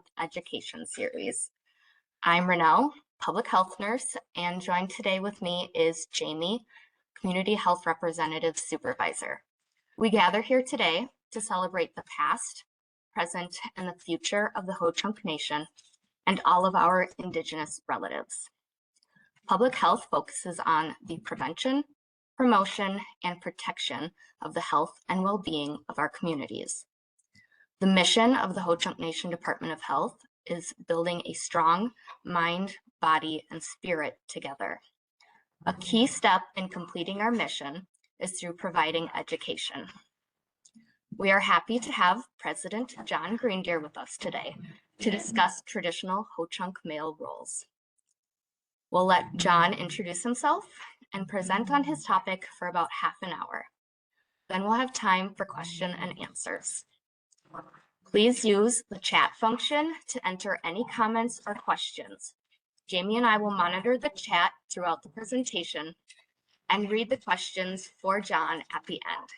6-month education series. I'm Renelle, public health nurse, and joined today with me is Jamie, community health representative supervisor. We gather here today to celebrate the past, present, and the future of the Ho-Chunk Nation and all of our Indigenous relatives. Public health focuses on the prevention, promotion, and protection of the health and well-being of our communities. The mission of the Ho-Chunk Nation Department of Health is building a strong mind, body, and spirit together. A key step in completing our mission is through providing education. We are happy to have President Jon Greendeer with us today to discuss traditional Ho-Chunk male roles. We'll let Jon introduce himself and present on his topic for about half an hour. Then we'll have time for question and answers. Please use the chat function to enter any comments or questions. Jamie and I will monitor the chat throughout the presentation and read the questions for Jon at the end.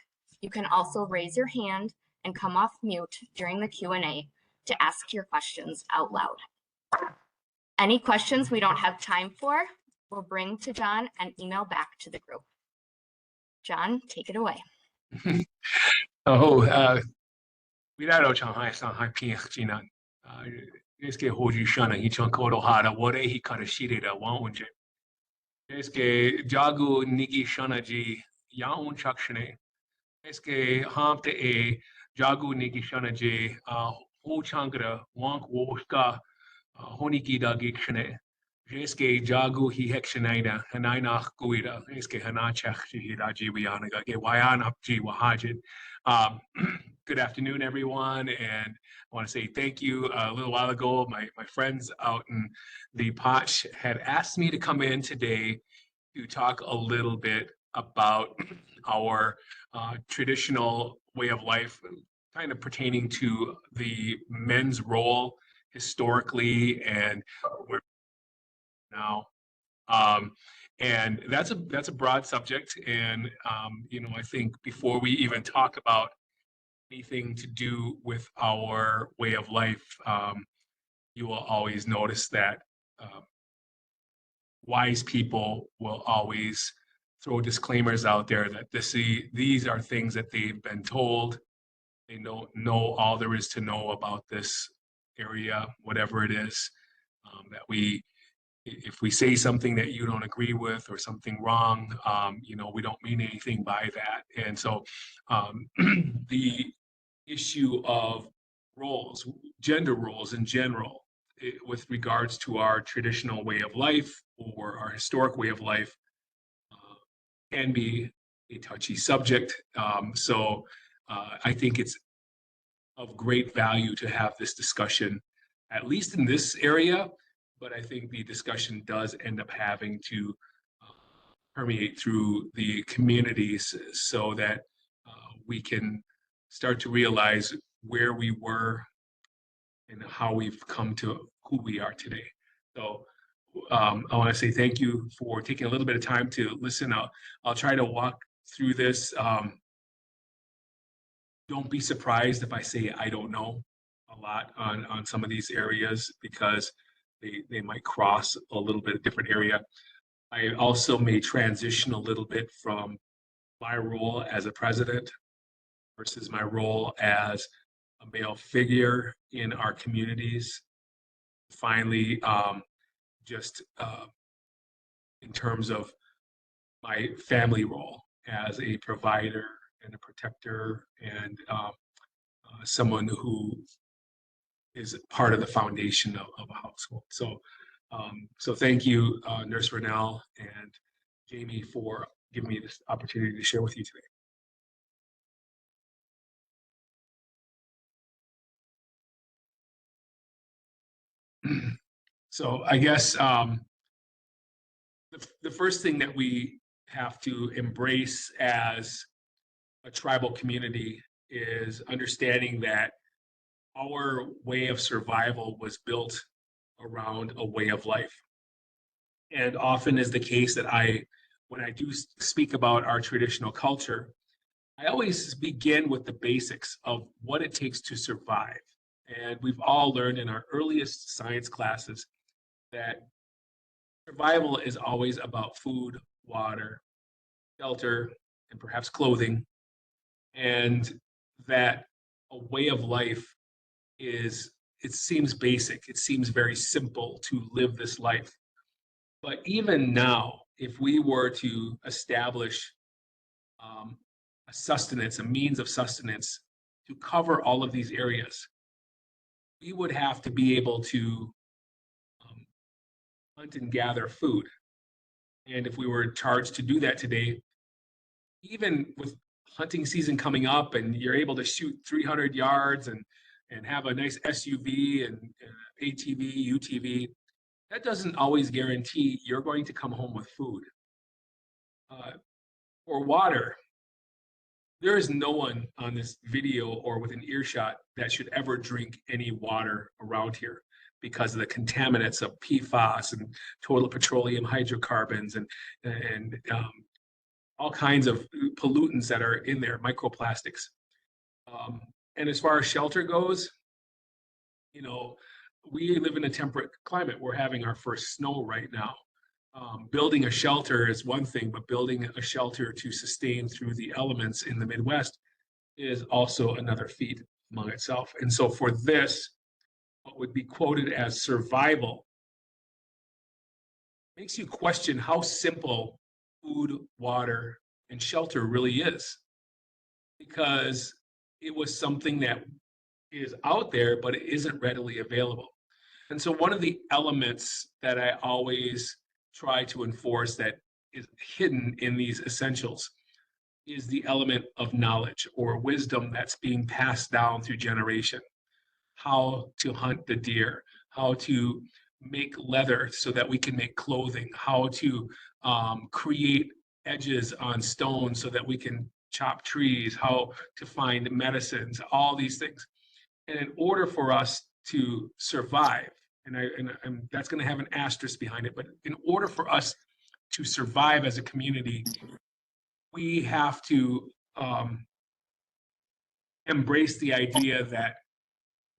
You can also raise your hand and come off mute during the Q&A to ask your questions out loud. Any questions we don't have time for, we'll bring to Jon and email back to the group. Jon, take it away. Virado Shanghai Shanghai Ping Jinan. Eske Hoju Shana Hichon Hada, what he cut a sheet at one unje. Eske Jagu Niki Shanaji Yaun Chakshane. Eske Hamte a Jagu Niki Shanaji Ho Chankra Wank Woska Honiki da Gikshane. Eske Jagu Hi Hexanaida Hanaina Guida. Eske Hanachach Hiraji Wianaga Wayan Upji Wahajid. Good afternoon, everyone, and I want to say thank you. A little while ago, my friends out in the Potch had asked me to come in today to talk a little bit about our traditional way of life, kind of pertaining to the men's role historically and where now. And that's a broad subject, and I think before we even talk about anything to do with our way of life, you will always notice that wise people will always throw disclaimers out there that these are things that they've been told. They don't know all there is to know about this area, whatever it is, that if we say something that you don't agree with or something wrong, we don't mean anything by that. And so the issue of roles, gender roles in general, with regards to our traditional way of life or our historic way of life, can be a touchy subject. So I think it's of great value to have this discussion, at least in this area, but I think the discussion does end up having to permeate through the communities so that we can start to realize where we were and how we've come to who we are today. So I want to say thank you for taking a little bit of time to listen. I'll try to walk through this. Don't be surprised if I say I don't know a lot on some of these areas, because they might cross a little bit of different area. I also may transition a little bit from my role as a president versus my role as a male figure in our communities. Finally, just in terms of my family role as a provider and a protector and someone who is part of the foundation of a household. So thank you, Nurse Renelle and Jamie, for giving me this opportunity to share with you today. So I guess the first thing that we have to embrace as a tribal community is understanding that our way of survival was built around a way of life. And often is the case that when I do speak about our traditional culture, I always begin with the basics of what it takes to survive. And we've all learned in our earliest science classes that survival is always about food, water, shelter, and perhaps clothing. And that a way of life it seems basic, it seems very simple to live this life. But even now, if we were to establish a means of sustenance to cover all of these areas, we would have to be able to hunt and gather food. And if we were charged to do that today, even with hunting season coming up and you're able to shoot 300 yards and have a nice SUV and ATV, UTV, that doesn't always guarantee you're going to come home with food. Or water. There is no one on this video or within earshot that should ever drink any water around here because of the contaminants of PFAS and total petroleum hydrocarbons and all kinds of pollutants that are in there, microplastics. And as far as shelter goes, you know, we live in a temperate climate. We're having our first snow right now. Building a shelter is one thing, but building a shelter to sustain through the elements in the Midwest is also another feat among itself. And so for this, what would be quoted as survival makes you question how simple food, water, and shelter really is. Because it was something that is out there, but it isn't readily available. And so one of the elements that I always try to enforce that is hidden in these essentials is the element of knowledge or wisdom that's being passed down through generation. How to hunt the deer, how to make leather so that we can make clothing, how to create edges on stone so that we can chop trees, how to find medicines, all these things. And in order for us to survive, and that's going to have an asterisk behind it, but in order for us to survive as a community, we have to embrace the idea that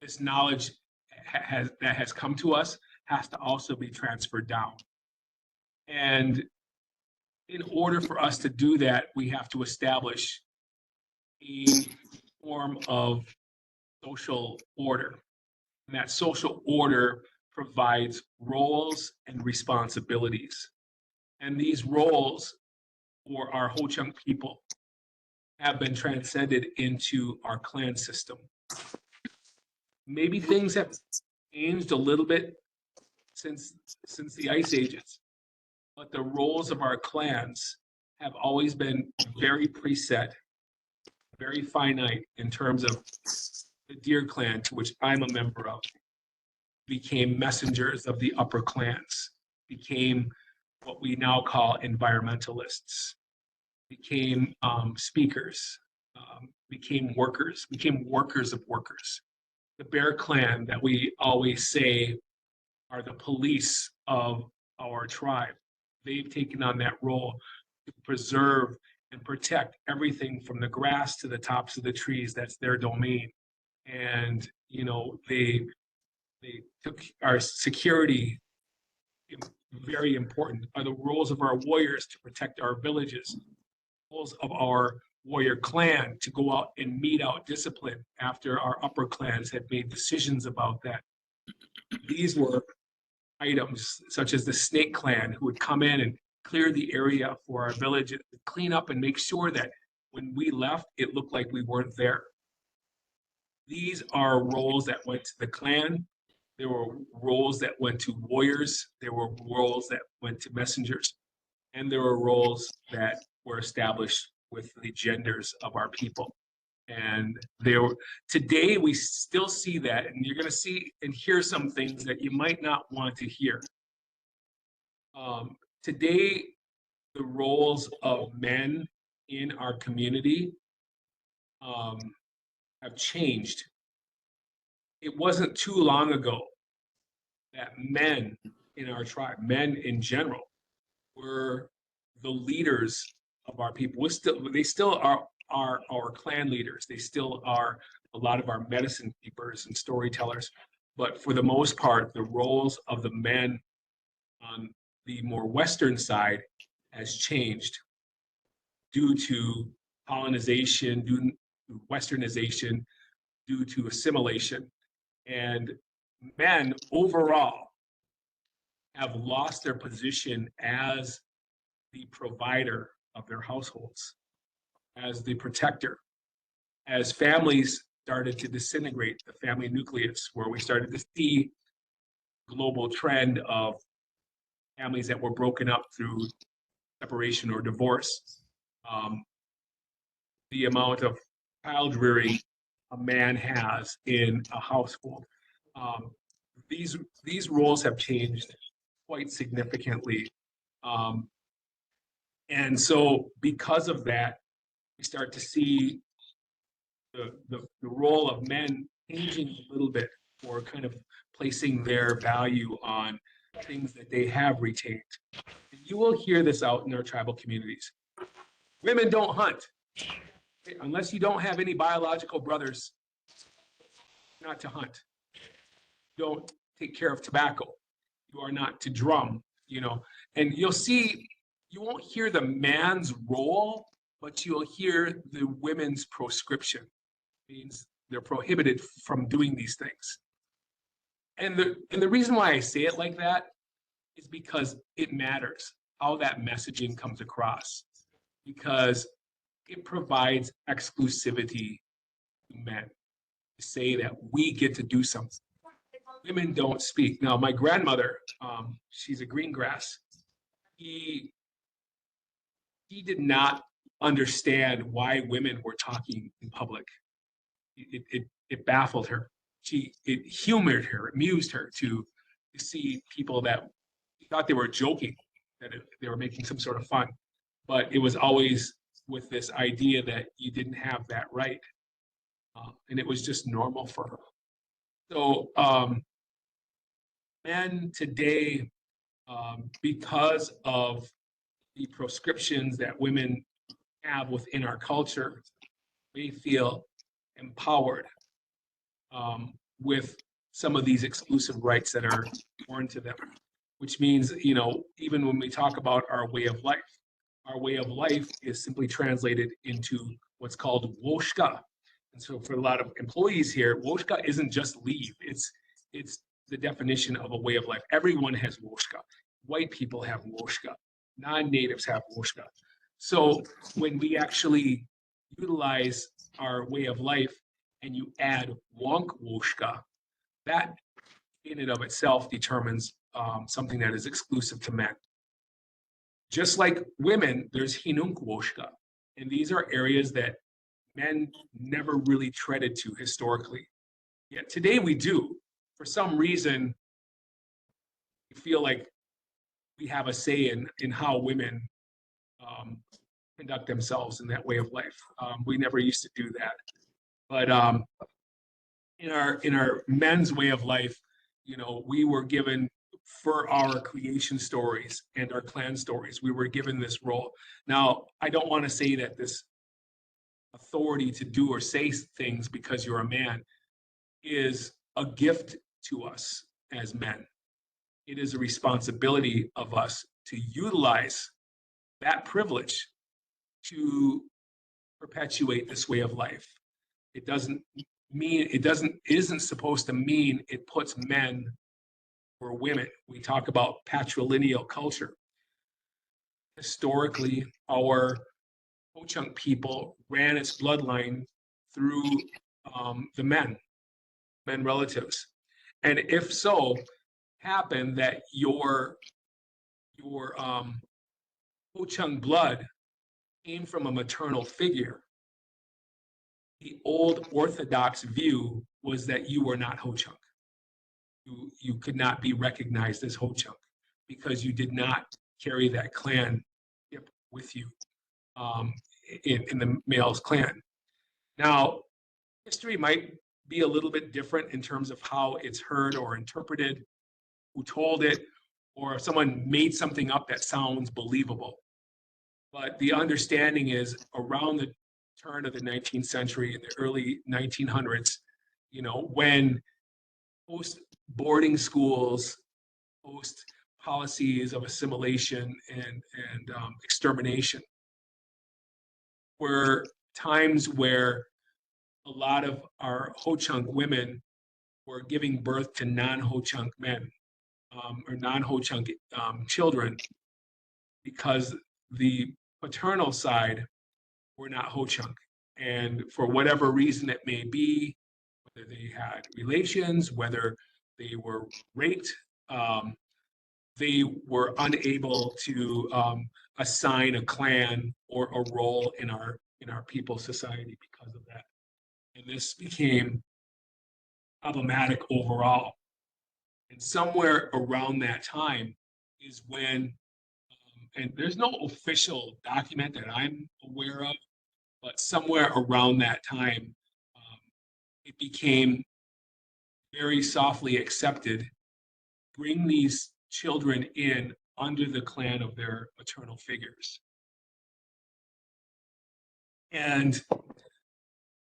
this knowledge that has come to us has to also be transferred down. And in order for us to do that, we have to establish a form of social order. And that social order provides roles and responsibilities. And these roles for our Ho-Chunk people have been transcended into our clan system. Maybe things have changed a little bit since the Ice Ages, but the roles of our clans have always been very preset, very finite in terms of the Deer clan, to which I'm a member of, became messengers of the upper clans, became what we now call environmentalists, became speakers, became workers of workers. The Bear clan that we always say are the police of our tribe. They've taken on that role to preserve and protect everything from the grass to the tops of the trees. That's their domain. And, you know, they took our security very important, are the roles of our warriors to protect our villages, roles of our warrior clan to go out and mete out discipline after our upper clans had made decisions about that. These were items such as the Snake clan, who would come in and clear the area for our village, clean up and make sure that when we left, it looked like we weren't there. These are roles that went to the clan. There were roles that went to warriors. There were roles that went to messengers. And there were roles that were established with the genders of our people. And today we still see that, and you're going to see and hear some things that you might not want to hear. Today, the roles of men in our community have changed. It wasn't too long ago that men in our tribe, men in general, were the leaders of our people. They still are our clan leaders. They still are a lot of our medicine keepers and storytellers. But for the most part, the roles of the men on the more Western side has changed due to colonization, due to Westernization, due to assimilation. And men overall have lost their position as the provider of their households, as the protector. As families started to disintegrate, the family nucleus, where we started to see global trend of families that were broken up through separation or divorce, the amount of child rearing a man has in a household. These roles have changed quite significantly. And so because of that, we start to see the role of men changing a little bit, or kind of placing their value on things that they have retained. And you will hear this out in our tribal communities. Women don't hunt. Unless you don't have any biological brothers, not to hunt. Don't take care of tobacco. You are not to drum, and you'll see, you won't hear the man's role, but you'll hear the women's proscription. It means they're prohibited from doing these things. And the reason why I say it like that is because it matters how that messaging comes across, because it provides exclusivity to men to say that we get to do something. Women don't speak. Now, my grandmother, she's a green grass. He did not understand why women were talking in public. It baffled her. It humored her, it amused her to see people that thought they were joking, that they were making some sort of fun. But it was always with this idea that you didn't have that right. And it was just normal for her. So men today, because of the proscriptions that women have within our culture, they feel empowered with some of these exclusive rights that are born to them, which means, even when we talk about our way of life is simply translated into what's called woshka. And so for a lot of employees here, woshka isn't just leave. It's the definition of a way of life. Everyone has woshka. White people have woshka. Non-natives have woshka. So when we actually utilize our way of life and you add wonk woshka, that in and of itself determines something that is exclusive to men. Just like women, there's hinunk woshka. And these are areas that men never really treaded to historically. Yet today we do. For some reason, we feel like we have a say in how women conduct themselves in that way of life. We never used to do that. But in our men's way of life, we were given, for our creation stories and our clan stories, we were given this role. Now, I don't want to say that this authority to do or say things because you're a man is a gift to us as men. It is a responsibility of us to utilize that privilege to perpetuate this way of life. It isn't supposed to mean it puts men or women. We talk about patrilineal culture. Historically, our Ho-Chunk people ran its bloodline through the men relatives. And if so, happened that your Ho-Chunk blood came from a maternal figure, the old Orthodox view was that you were not Ho-Chunk. You could not be recognized as Ho-Chunk because you did not carry that clan with you in the male's clan. Now, history might be a little bit different in terms of how it's heard or interpreted, who told it, or if someone made something up that sounds believable. But the understanding is, around the turn of the 19th century, in the early 1900s, when post boarding schools, post policies of assimilation and extermination were times where a lot of our Ho-Chunk women were giving birth to non-Ho-Chunk men or non-Ho-Chunk children because the paternal side were not Ho-Chunk. And for whatever reason it may be, whether they had relations, whether they were raped, they were unable to assign a clan or a role in our people's society because of that. And this became problematic overall. And somewhere around that time is when, and there's no official document that I'm aware of, but somewhere around that time, it became very softly accepted, bring these children in under the clan of their maternal figures. And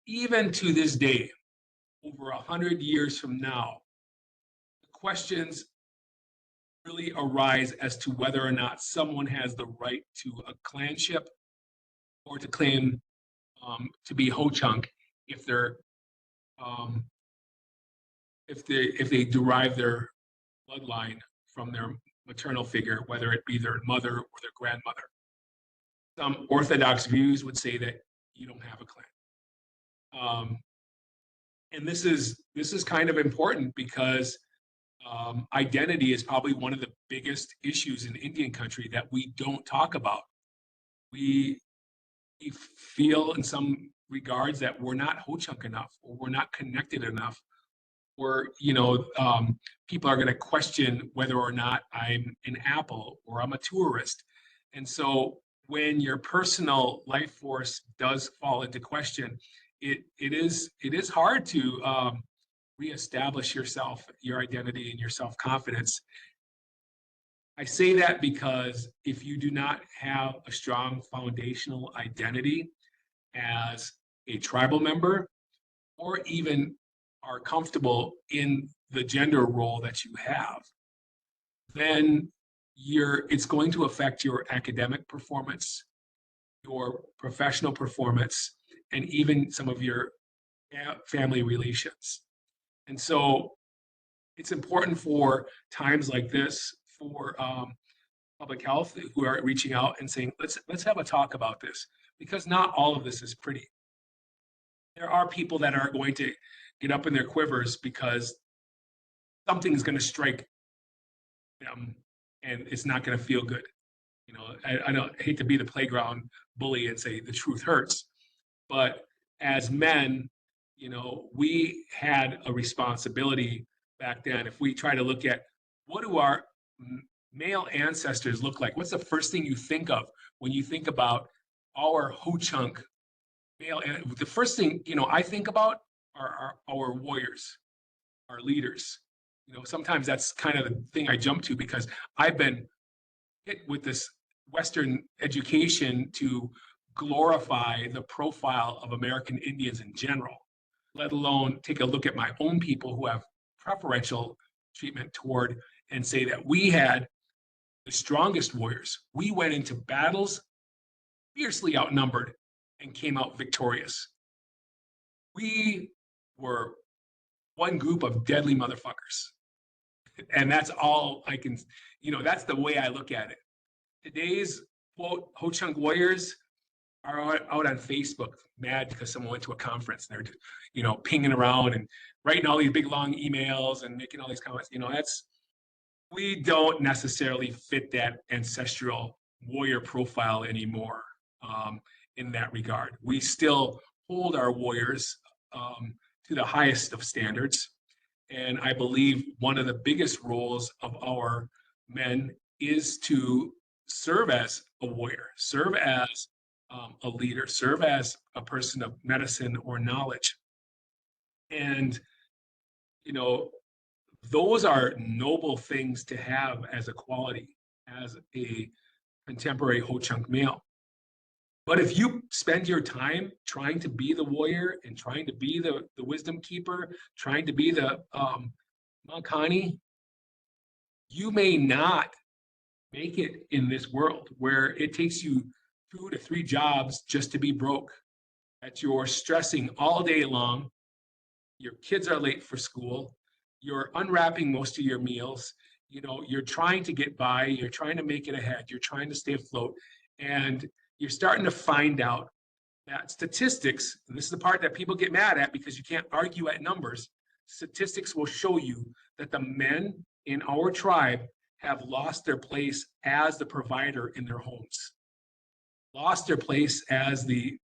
even to this day, over 100 years from now, the questions really arise as to whether or not someone has the right to a clanship or to claim to be Ho-Chunk if they're if they derive their bloodline from their maternal figure, whether it be their mother or their grandmother. Some Orthodox views would say that you don't have a clan. And this is kind of important because identity is probably one of the biggest issues in Indian country that we don't talk about. We feel in some regards that we're not Ho-Chunk enough, or we're not connected enough, or people are going to question whether or not I'm an apple or I'm a tourist. And so when your personal life force does fall into question, it is hard to reestablish yourself, your identity, and your self-confidence. I say that because if you do not have a strong foundational identity as a tribal member, or even are comfortable in the gender role that you have, then it's going to affect your academic performance, your professional performance, and even some of your family relations. And so it's important for times like this for public health who are reaching out and saying, let's have a talk about this, because not all of this is pretty. There are people that are going to get up in their quivers because something's going to strike them and it's not going to feel good. I hate to be the playground bully and say the truth hurts, but as men, we had a responsibility back then. If we try to look at what do our male ancestors look like, what's the first thing you think of when you think about our Ho-Chunk male? The first thing I think about are our warriors, our leaders. Sometimes that's kind of the thing I jump to because I've been hit with this Western education to glorify the profile of American Indians in general, let alone take a look at my own people who have preferential treatment toward and say that we had the strongest warriors. We went into battles fiercely outnumbered and came out victorious. We were one group of deadly motherfuckers. And that's all I can, that's the way I look at it. Today's quote Ho-Chunk warriors are out on Facebook mad because someone went to a conference and they're, pinging around and writing all these big long emails and making all these comments. We don't necessarily fit that ancestral warrior profile anymore in that regard. We still hold our warriors to the highest of standards. And I believe one of the biggest roles of our men is to serve as a warrior, serve as a leader, serve as a person of medicine or knowledge. And, those are noble things to have as a quality, as a contemporary Ho-Chunk male. But if you spend your time trying to be the warrior and trying to be the wisdom keeper, trying to be the Makani, you may not make it in this world where it takes you 2 to 3 jobs just to be broke, that you're stressing all day long, your kids are late for school, you're unwrapping most of your meals, you're trying to get by, you're trying to make it ahead, you're trying to stay afloat, and you're starting to find out that statistics, and this is the part that people get mad at because you can't argue at numbers, statistics will show you that the men in our tribe have lost their place as the provider in their homes, lost their place as the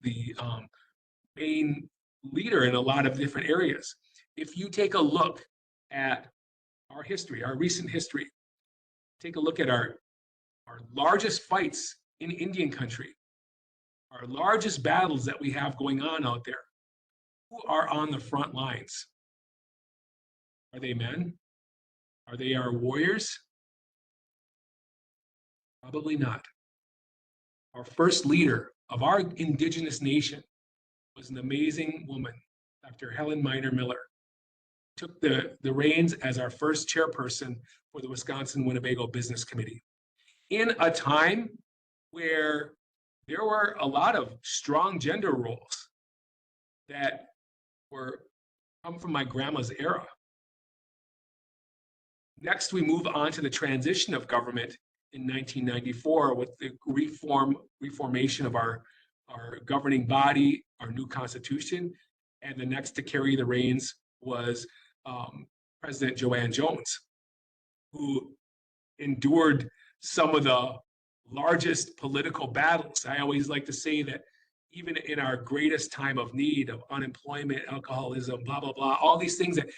main leader in a lot of different areas. If you take a look at our history, our recent history, take a look at our largest fights in Indian country, our largest battles that we have going on out there. Who are on the front lines? Are they men? Are they our warriors? Probably not. Our first leader of our indigenous nation was an amazing woman, Dr. Helen Minor Miller. Took the reins as our first chairperson for the Wisconsin-Winnebago Business Committee in a time where there were a lot of strong gender roles that come from my grandma's era. Next, we move on to the transition of government in 1994 with the reformation of our governing body, our new constitution, and the next to carry the reins was President Joanne Jones, who endured some of the largest political battles. I always like to say that even in our greatest time of need of unemployment, alcoholism, blah, blah, blah, all these things that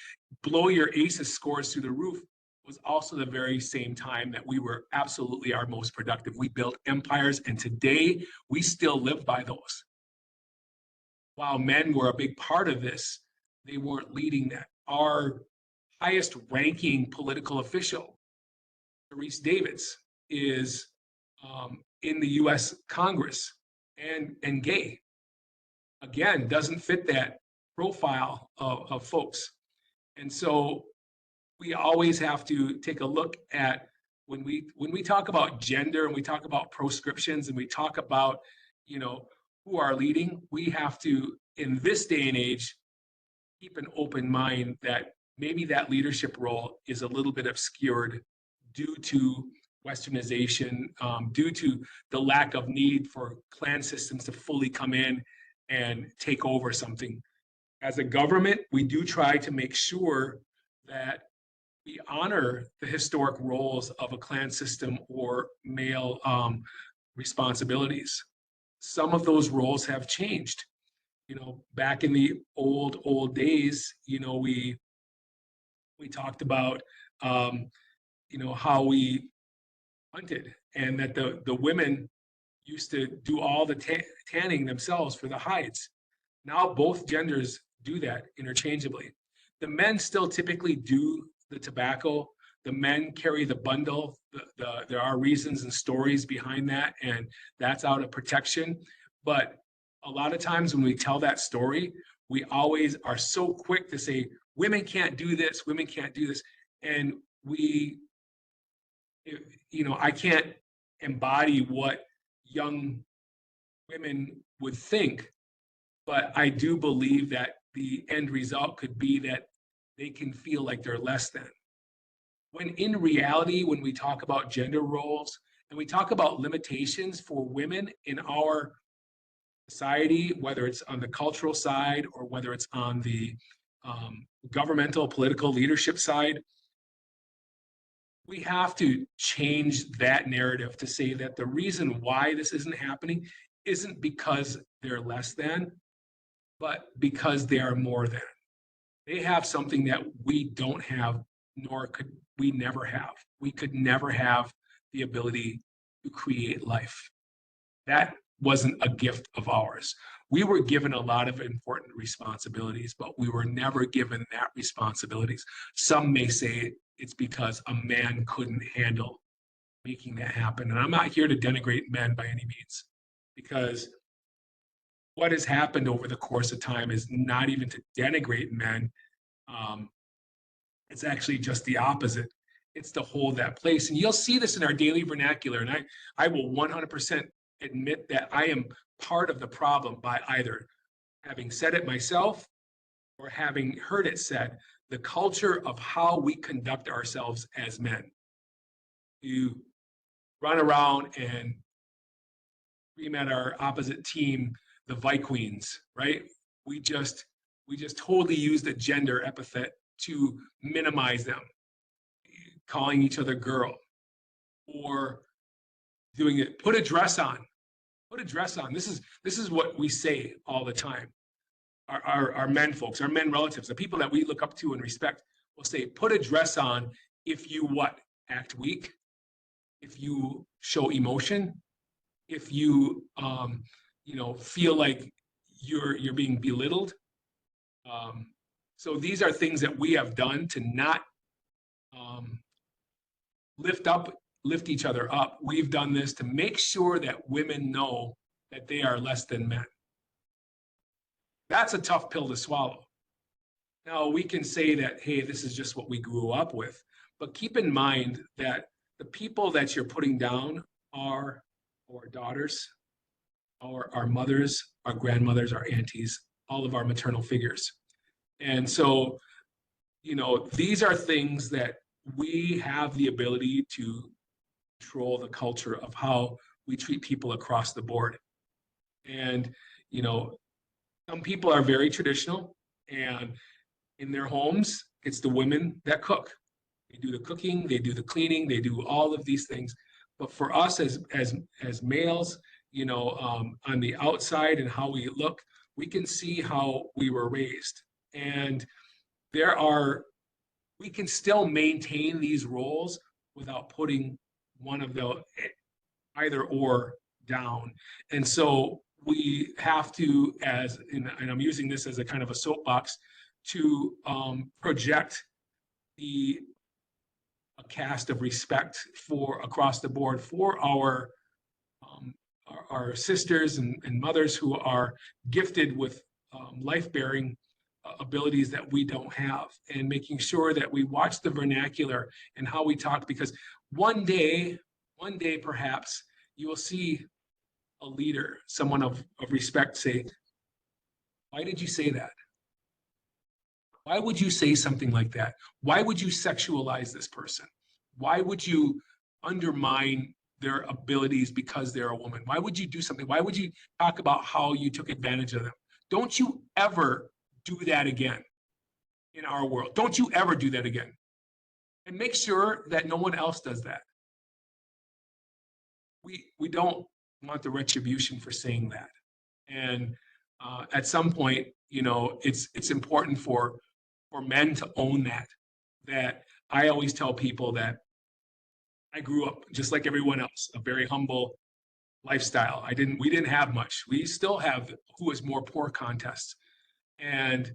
blow your ACEs scores through the roof, was also the very same time that we were absolutely our most productive. We built empires, and today we still live by those. While men were a big part of this, they weren't leading that. Our highest ranking political official, Therese Davids, is in the US Congress and gay. Again, doesn't fit that profile of folks. And so we always have to take a look at when we talk about gender and we talk about proscriptions and we talk about, who are leading, we have to, in this day and age, keep an open mind that maybe that leadership role is a little bit obscured due to westernization, due to the lack of need for clan systems to fully come in and take over something. As a government, we do try to make sure that we honor the historic roles of a clan system or male responsibilities. Some of those roles have changed. Back in the old days, we talked about, how we hunted and that the women used to do all the tanning themselves for the hides. Now both genders do that interchangeably. The men still typically do the tobacco. The men carry the bundle. There are reasons and stories behind that, and that's out of protection. But a lot of times when we tell that story, we always are so quick to say, women can't do this, women can't do this. And I can't embody what young women would think, but I do believe that the end result could be that they can feel like they're less than. When in reality, when we talk about gender roles and we talk about limitations for women in our society, whether it's on the cultural side or whether it's on the governmental, political leadership side, we have to change that narrative to say that the reason why this isn't happening isn't because they're less than, but because they are more than. They have something that we don't have, nor could we never have. We could never have the ability to create life. That wasn't a gift of ours. We were given a lot of important responsibilities, but we were never given that responsibilities. Some may say it's because a man couldn't handle making that happen. And I'm not here to denigrate men by any means, because what has happened over the course of time is not even to denigrate men. It's actually just the opposite. It's to hold that place. And you'll see this in our daily vernacular. And I will 100% admit that I am part of the problem by either having said it myself or having heard it said. The culture of how we conduct ourselves as men. You run around and scream at our opposite team, the Vikings, right? We just totally use the gender epithet to minimize them, calling each other girl, or doing it, put a dress on. Put a dress on. This is what we say all the time. Our men folks, our men relatives, the people that we look up to and respect will say, put a dress on if you what? Act weak, if you show emotion, if you feel like you're being belittled. So these are things that we have done to not lift each other up. We've done this to make sure that women know that they are less than men. That's a tough pill to swallow. Now, we can say that, hey, this is just what we grew up with, but keep in mind that the people that you're putting down are our daughters, our mothers, our grandmothers, our aunties, all of our maternal figures. And so, these are things that we have the ability to control the culture of how we treat people across the board. And, some people are very traditional, and in their homes, it's the women that cook. They do the cooking, they do the cleaning, they do all of these things. But for us as males, on the outside and how we look, we can see how we were raised. And we can still maintain these roles without putting one of the either or down. And so we have to, and I'm using this as a kind of a soapbox, to project a cast of respect for across the board for our sisters and mothers who are gifted with life-bearing abilities that we don't have, and making sure that we watch the vernacular and how we talk, because one day perhaps you will see a leader, someone of respect, say, why did you say that? Why would you say something like that? Why would you sexualize this person? Why would you undermine their abilities because they're a woman? Why would you do something? Why would you talk about how you took advantage of them? Don't you ever do that again in our world. Don't you ever do that again. And make sure that no one else does that. We don't want the retribution for saying that. And at some point, it's important for men to own that I always tell people that I grew up just like everyone else, a very humble lifestyle. We didn't have much. We still have who is more poor contests. And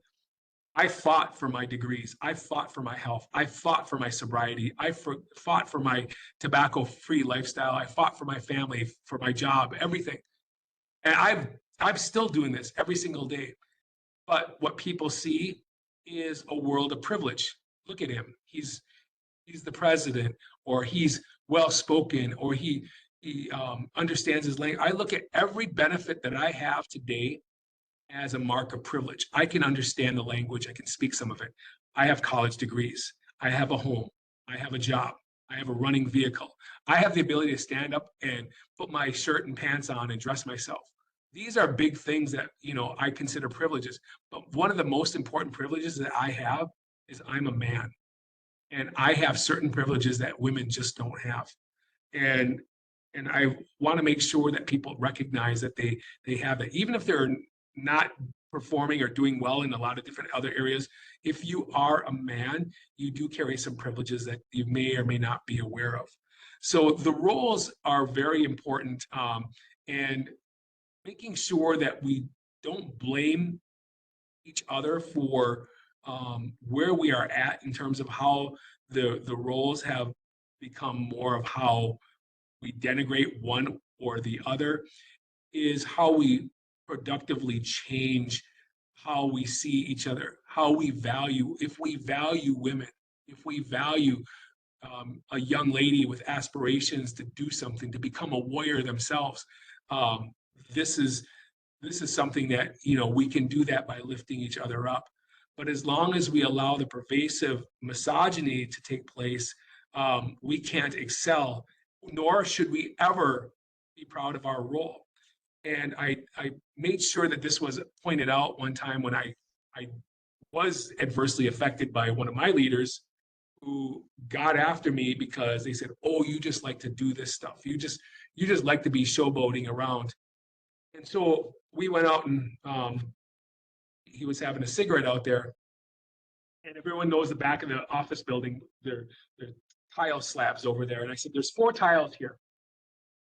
I fought for my degrees. I fought for my health. I fought for my sobriety. I fought for my tobacco-free lifestyle. I fought for my family, for my job, everything. And I'm still doing this every single day. But what people see is a world of privilege. Look at him. He's the president, or he's well-spoken, or he understands his language. I look at every benefit that I have today as a mark of privilege. I can understand the language. I can speak some of it. I have college degrees. I have a home. I have a job. I have a running vehicle. I have the ability to stand up and put my shirt and pants on and dress myself. These are big things that, I consider privileges. But one of the most important privileges that I have is I'm a man. And I have certain privileges that women just don't have. And I want to make sure that people recognize that they have that, even if they're not performing or doing well in a lot of different other areas. If you are a man, you do carry some privileges that you may or may not be aware of. So the roles are very important, and making sure that we don't blame each other for where we are at in terms of how the roles have become more of how we denigrate one or the other, is how we productively change how we see each other, how we value, if we value women, if we value a young lady with aspirations to do something, to become a warrior themselves. Um, this is something that, you know, we can do that by lifting each other up. But as long as we allow the pervasive misogyny to take place, we can't excel, nor should we ever be proud of our role. And I made sure that this was pointed out one time when I was adversely affected by one of my leaders who got after me because they said, "Oh, you just like to do this stuff. You just like to be showboating around." And so we went out and he was having a cigarette out there, and everyone knows the back of the office building. There tile slabs over there, and I said, "There's 4 tiles here.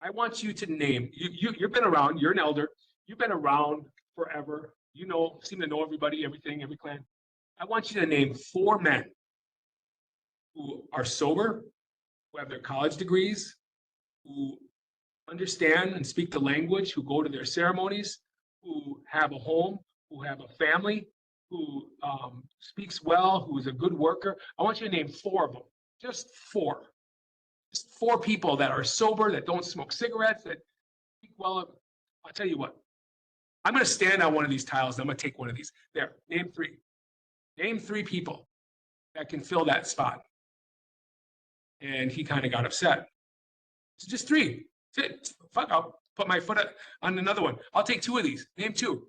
I want you to name. You've been around. You're an elder. You've been around forever. You know, seem to know everybody, everything, every clan. I want you to name 4 men who are sober, who have their college degrees, who understand and speak the language, who go to their ceremonies, who have a home, who have a family, who speaks well, who is a good worker. I want you to name 4 of them, just 4. Just 4 people that are sober, that don't smoke cigarettes, that speak well. I'll tell you what, I'm going to stand on one of these tiles and I'm going to take one of these. There, name 3. Name 3 people that can fill that spot." And he kind of got upset. So just 3. Fuck, I'll put my foot on another one. I'll take 2 of these. Name 2.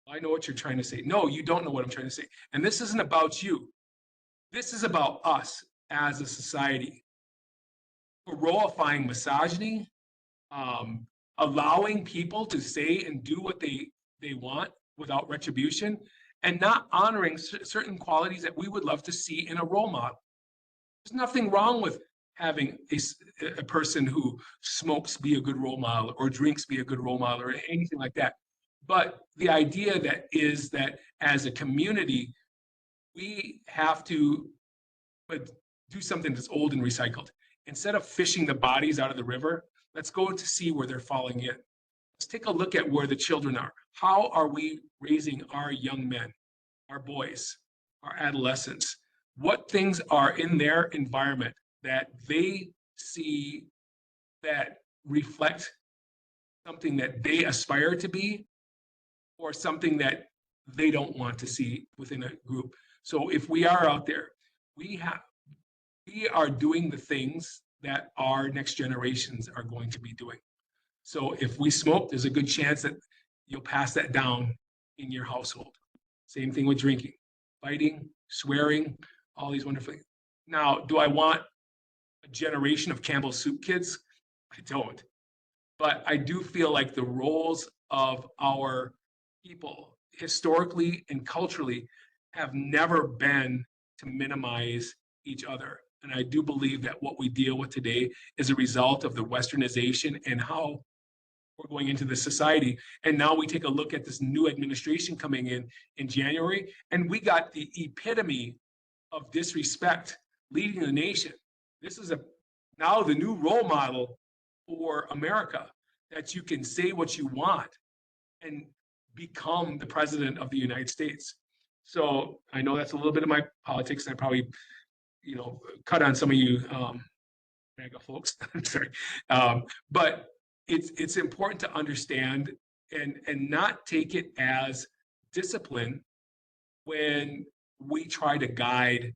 I know what you're trying to say. No, you don't know what I'm trying to say. And this isn't about you. This is about us as a society. Glorifying misogyny, allowing people to say and do what they want without retribution, and not honoring certain qualities that we would love to see in a role model. There's nothing wrong with having a person who smokes be a good role model, or drinks be a good role model, or anything like that. But the idea that is that as a community, we have to do something that's old and recycled. Instead of fishing the bodies out of the river, let's go to see where they're falling in. Let's take a look at where the children are. How are we raising our young men, our boys, our adolescents? What things are in their environment that they see that reflect something that they aspire to be, or something that they don't want to see within a group? So if we are out there, we are doing the things that our next generations are going to be doing. So if we smoke, there's a good chance that you'll pass that down in your household. Same thing with drinking, fighting, swearing, all these wonderful things. Now, do I want a generation of Campbell's soup kids? I don't. But I do feel like the roles of our people, historically and culturally, have never been to minimize each other. And I do believe that what we deal with today is a result of the westernization and how we're going into this society. And now we take a look at this new administration coming in January, and we got the epitome of disrespect leading the nation. This is now the new role model for America, that you can say what you want and become the president of the United States. So I know that's a little bit of my politics, and I probably, cut on some of you MAGA folks. I'm sorry. But it's important to understand and not take it as discipline when we try to guide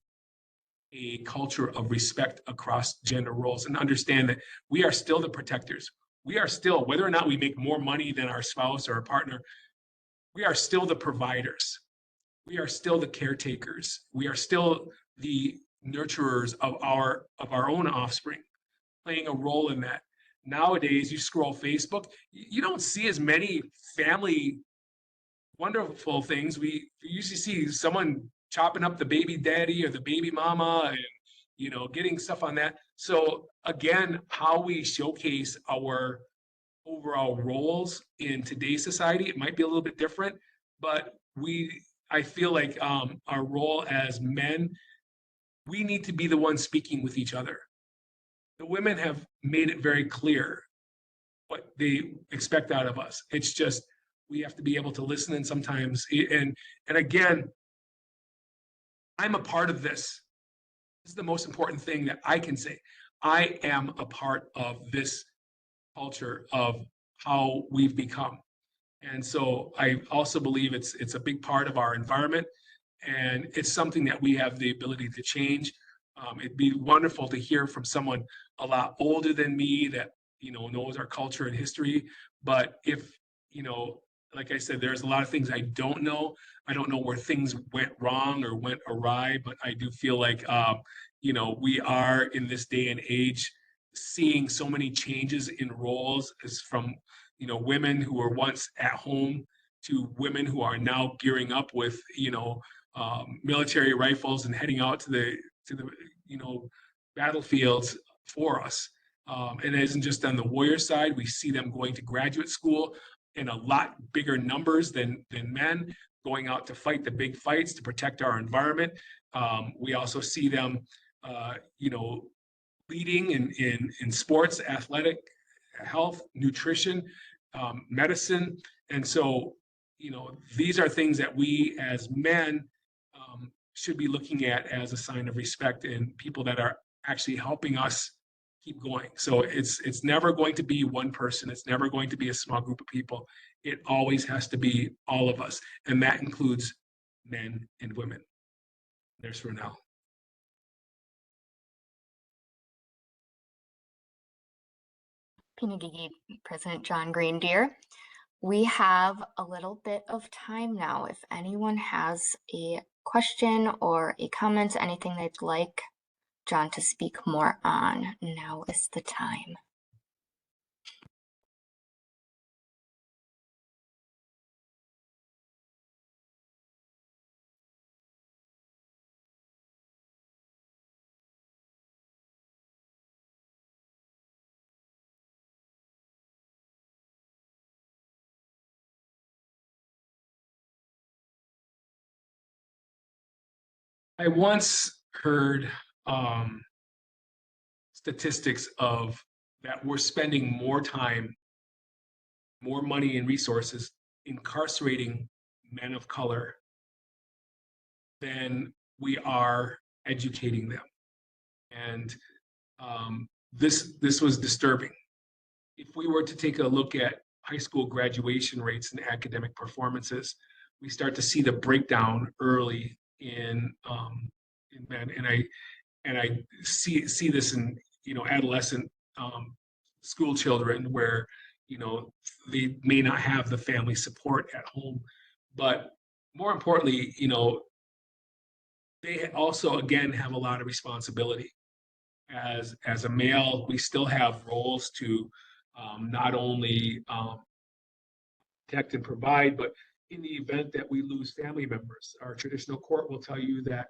a culture of respect across gender roles, and understand that we are still the protectors. We are still, whether or not we make more money than our spouse or our partner, we are still the providers. We are still the caretakers. We are still the nurturers of our own offspring, playing a role in that. Nowadays, you scroll Facebook, you don't see as many family wonderful things. We usually see someone chopping up the baby daddy or the baby mama, and getting stuff on that. So again, how we showcase our overall roles in today's society, it might be a little bit different, but I feel like our role as men, we need to be the ones speaking with each other. The women have made it very clear what they expect out of us. It's just We have to be able to listen, and sometimes, and again, I'm a part of this. This is the most important thing that I can say. I am a part of this culture of how we've become. And so I also believe it's a big part of our environment, and it's something that we have the ability to change. It'd be wonderful to hear from someone a lot older than me that knows our culture and history. But if like I said, there's a lot of things I don't know. I don't know where things went wrong or went awry, but I do feel like we are in this day and age seeing so many changes in roles, as from women who were once at home to women who are now gearing up with military rifles and heading out to the battlefields for us. And it isn't just on the warrior side. We see them going to graduate school in a lot bigger numbers than men, going out to fight the big fights to protect our environment. We also see them, leading in sports, athletic, health, nutrition, medicine. And so, these are things that we as men should be looking at as a sign of respect in people that are actually helping us keep going. So it's never going to be one person. It's never going to be a small group of people. It always has to be all of us. And that includes men and women. There's for now. Pinagigi President Jon Greendeer. We have a little bit of time now. If anyone has a question or a comment, anything they'd like Jon to speak more on, now is the time. I once heard statistics of that we're spending more time, more money and resources incarcerating men of color than we are educating them. And this was disturbing. If we were to take a look at high school graduation rates and academic performances, we start to see the breakdown early in men. And I see this in adolescent school children, where they may not have the family support at home, but more importantly, they also again have a lot of responsibility. As a male, we still have roles to not only protect and provide, but in the event that we lose family members, our traditional court will tell you that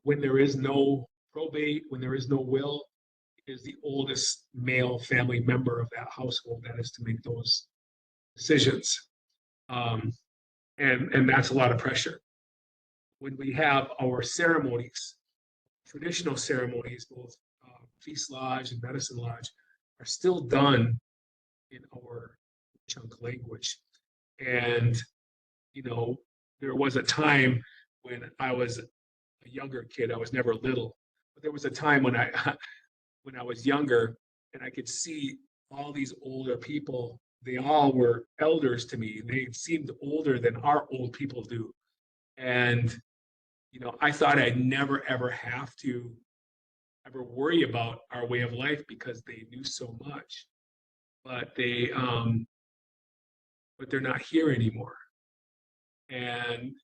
when there is no probate, when there is no will, it is the oldest male family member of that household that is to make those decisions, and that's a lot of pressure. When we have our ceremonies, traditional ceremonies, both feast lodge and medicine lodge, are still done in our chunk language. And there was a time when I was a younger kid. I was never little, but there was a time when I was younger, and I could see all these older people. They all were elders to me. They seemed older than our old people do. And I thought I'd never ever have to ever worry about our way of life because they knew so much. But they're not here anymore. And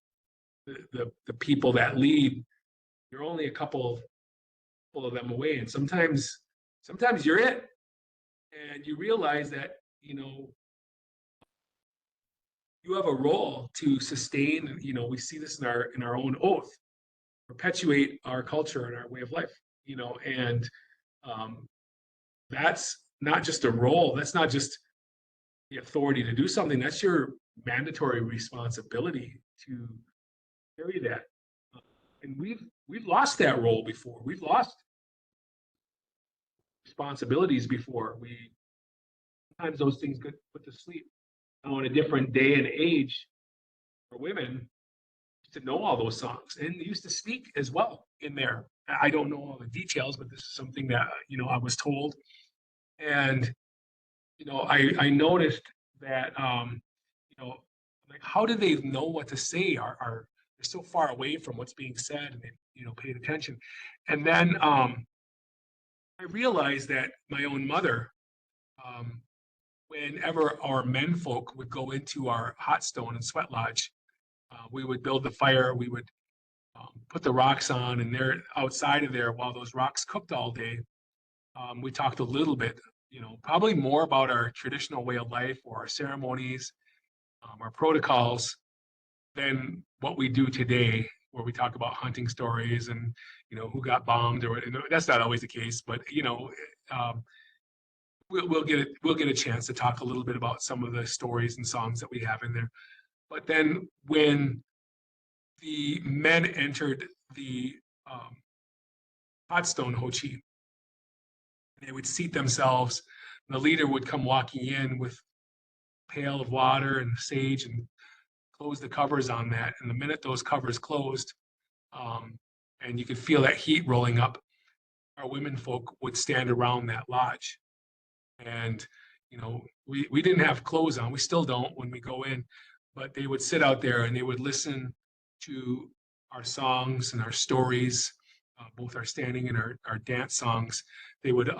the people that lead, you're only a couple of them away, and sometimes you're it, and you realize that you have a role to sustain. We see this in our own oath, perpetuate our culture and our way of life. And that's not just a role. That's not just the authority to do something. That's your mandatory responsibility to carry that. And we've lost that role before. We've lost responsibilities before. Sometimes those things get put to sleep. on a different day and age for women to know all those songs and used to speak as well in there. I don't know all the details, but this is something that, I was told. And, I noticed that, like, how do they know what to say? They're so far away from what's being said and they, paid attention. And then I realized that my own mother, um, whenever our men folk would go into our hot stone and sweat lodge, we would build the fire, we would put the rocks on, and they're outside of there while those rocks cooked all day. We talked a little bit, probably more about our traditional way of life or our ceremonies, our protocols, than what we do today, where we talk about hunting stories and who got bombed or that's not always the case, but um, we'll get a chance to talk a little bit about some of the stories and songs that we have in there. But then when the men entered the hot stone Hochi, they would seat themselves. And the leader would come walking in with a pail of water and sage and close the covers on that. And the minute those covers closed, and you could feel that heat rolling up, our women folk would stand around that lodge. And, we didn't have clothes on. We still don't when we go in, but they would sit out there and they would listen to our songs and our stories, both our standing and our dance songs. They would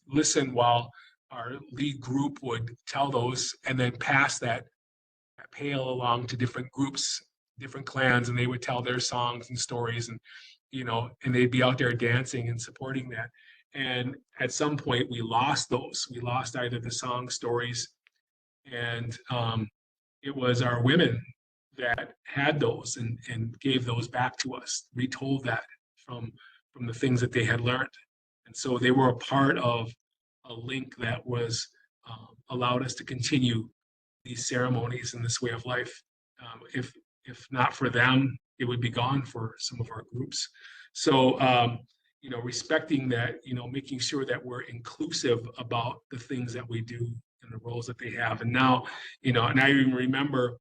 listen while our lead group would tell those and then pass that pail along to different groups, different clans, and they would tell their songs and stories and and they'd be out there dancing and supporting that. And at some point we lost those. We lost either the song stories and it was our women that had those and gave those back to us, retold that from the things that they had learned. And so they were a part of a link that was allowed us to continue these ceremonies and this way of life. If not for them, it would be gone for some of our groups. So respecting that, making sure that we're inclusive about the things that we do and the roles that they have. And now, and I even remember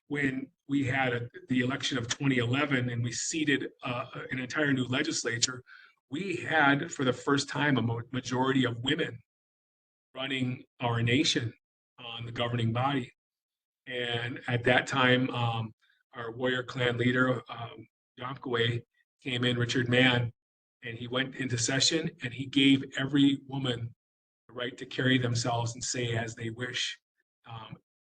when we had the election of 2011 and we seated an entire new legislature, we had for the first time a majority of women running our nation on the governing body. And at that time, our warrior clan leader, Yomkwe, came in, Richard Mann, and he went into session and he gave every woman the right to carry themselves and say as they wish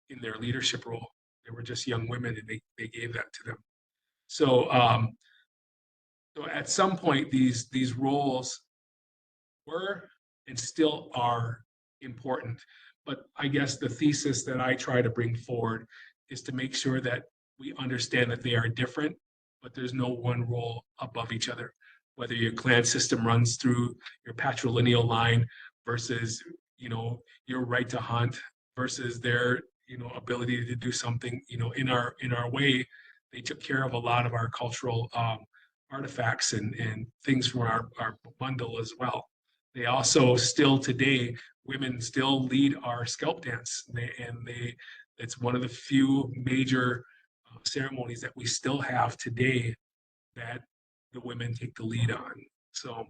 in their leadership role. They were just young women and they gave that to them. So, so at some point, these roles were and still are important. But I guess the thesis that I try to bring forward is to make sure that we understand that they are different, but there's no one role above each other. Whether your clan system runs through your patrilineal line versus, your right to hunt versus their, ability to do something, in our way, they took care of a lot of our cultural artifacts and things from our bundle as well. They also still today, women still lead our scalp dance. It's one of the few major ceremonies that we still have today that the women take the lead on. So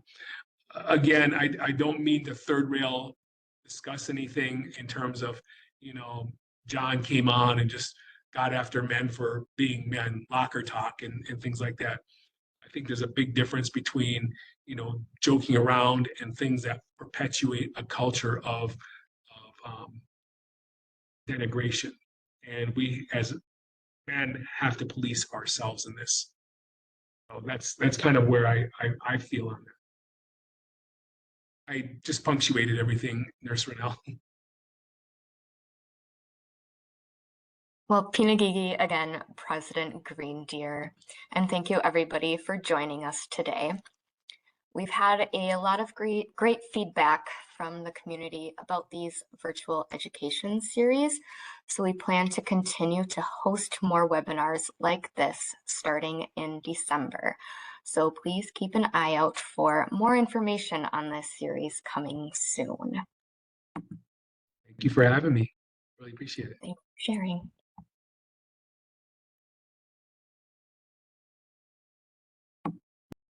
again, I don't mean to third rail discuss anything in terms of, Jon came on and just got after men for being men, locker talk and things like that. I think there's a big difference between, joking around and things that perpetuate a culture of denigration. And we as men have to police ourselves in this. So that's kind of where I feel on that. I just punctuated everything, Nurse Rennell. Well, Pinagigi, again, President Greendeer, and thank you everybody for joining us today. We've had a lot of great feedback from the community about these virtual education series, so we plan to continue to host more webinars like this starting in December. So please keep an eye out for more information on this series coming soon. Thank you for having me. Really appreciate it. Thanks for sharing.